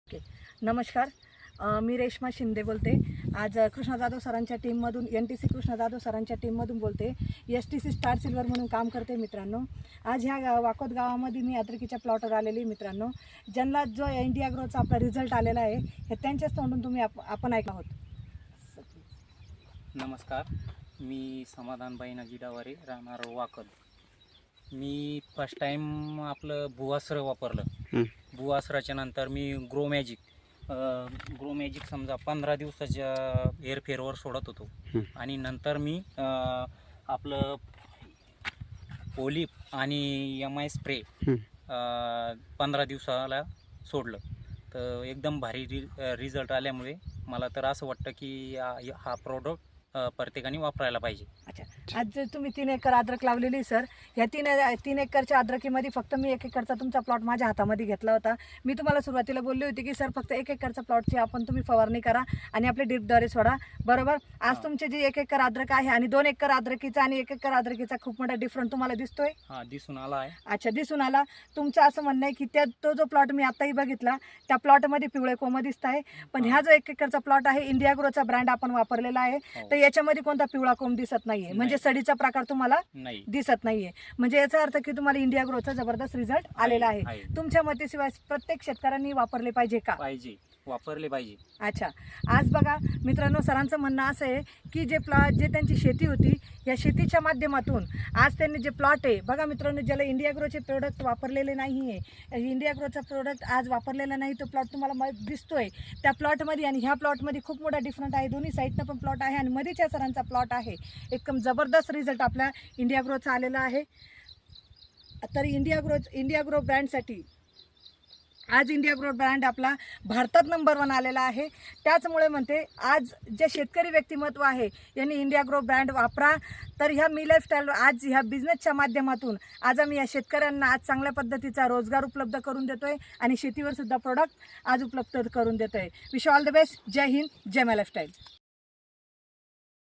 Okay. नमस्कार. मी रेश्मा शिंदे बोलते. आज कृष्णा जाधव सरांच्या टीममधून NTC कृष्णा जाधव सरांच्या टीममधून बोलते. STC स्टार सिल्वर म्हणून काम करते मित्रांनो. आज ह्या वाकोद गावामध्ये मी अद्रकीच्या प्लॉटवर आलेली मित्रांनो. ज्यांना जो इंडिया ग्रोचा आपला रिझल्ट आलेला आहे हे त्यांच्याच तोंडून तुम्ही आपण ऐकला आहोत. नमस्कार, मी समाधानबाई नजीडावारे, राहणार वाकद. मी फर्स्ट टाइम आपलं भुवास्त्र वापरलं. भुवास्त्राच्या नंतर मी ग्रो मॅजिक समजा 15 दिवसाच्या हेरफेरवर सोडत होतो. आणि नंतर मी आपलं ओलिप आणि MI स्प्रे 15 दिवसाला सोडलं. तर एकदम भारी रिझल्ट आल्यामुळे मला तर असं वाटतं की हा प्रोडक्ट प्रत्येकाने वापरायला पाहिजे. अच्छा, आज तुम्ही 3 एकर अद्रक लावलेली सर. ह्या 3 एकरच्या अद्रकीमध्ये फक्त मी 1 एकरचा तुमचा प्लॉट माझ्या हातामध्ये घेतला होता. मी तुम्हाला सुरुवातीला बोलली होती की सर फक्त 1 एकरचा प्लॉटची तुम्ही फवारणी करा आणि आपले ड्रिपद्वारे सोडा, बरोबर. आज तुमचे जे 1 एकर अद्रक आहे आणि 2 एकर अद्रकीचा आणि 1 एकर अद्रकीचा खूप मोठा डिफरंट तुम्हाला दिसतोय. हा, दिसून आला आहे. अच्छा, दिसून आला. तुमचं असं म्हणणं आहे की तो जो प्लॉट मी आताही बघितला त्या प्लॉटमध्ये पिवळे कोंब दिसत आहे, पण ह्या जो 1 एकरचा प्लॉट आहे इंडिया ग्रोचा ब्रँड आपण वापरलेला आहे, तर याच्यामध्ये कोणता पिवळा कोंब दिसत नाहीये. म्हणजे सडीचा प्रकार तुम्हाला दिसत नाहीये. म्हणजे याचा अर्थ की तुम्हाला इंडिया ग्रोचा जबरदस्त रिझल्ट आलेला आहे. तुमच्या मतेशिवाय प्रत्येक शेतकऱ्यांनी वापरले पाहिजे का? वापरले पाहिजे. अच्छा, आज बघा मित्रांनो, सरांचं म्हणणं असं आहे की जे त्यांची शेती होती या शेतीच्या माध्यमातून आज त्यांनी जे प्लॉट आहे बघा मित्रांनो, ज्याला इंडिया ग्रोचे प्रोडक्ट वापरलेले नाही आहे, इंडिया ग्रोचा प्रोडक्ट आज वापरलेला नाही, तो प्लॉट तुम्हाला दिसतोय त्या प्लॉटमध्ये आणि ह्या प्लॉटमध्ये खूप मोठा डिफरंट आहे. दोन्ही साईडनं पण प्लॉट आहे आणि मधीच्या सरांचा प्लॉट आहे. एकदम जबरदस्त रिझल्ट आपल्या इंडिया ग्रोचा आलेला आहे. तर इंडिया ग्रो ब्रँडसाठी आज इंडिया ग्रो ब्रँड आपला भारतात नंबर 1 आलेला आहे. त्याचमुळे म्हणते आज जे शेतकरी व्यक्तिमत्व आहे यांनी इंडिया ग्रो ब्रँड वापरा. तर ह्या मी लाईफस्टाईल आज ह्या बिझनेसच्या माध्यमातून आज आम्ही या शेतकऱ्यांना आज चांगल्या पद्धतीचा रोजगार उपलब्ध करून देतोय आणि शेतीवर सुद्धा प्रोडक्ट आज उपलब्ध करून देतोय. Wish all the best. जय हिंद, जय माय लाईफस्टाईल.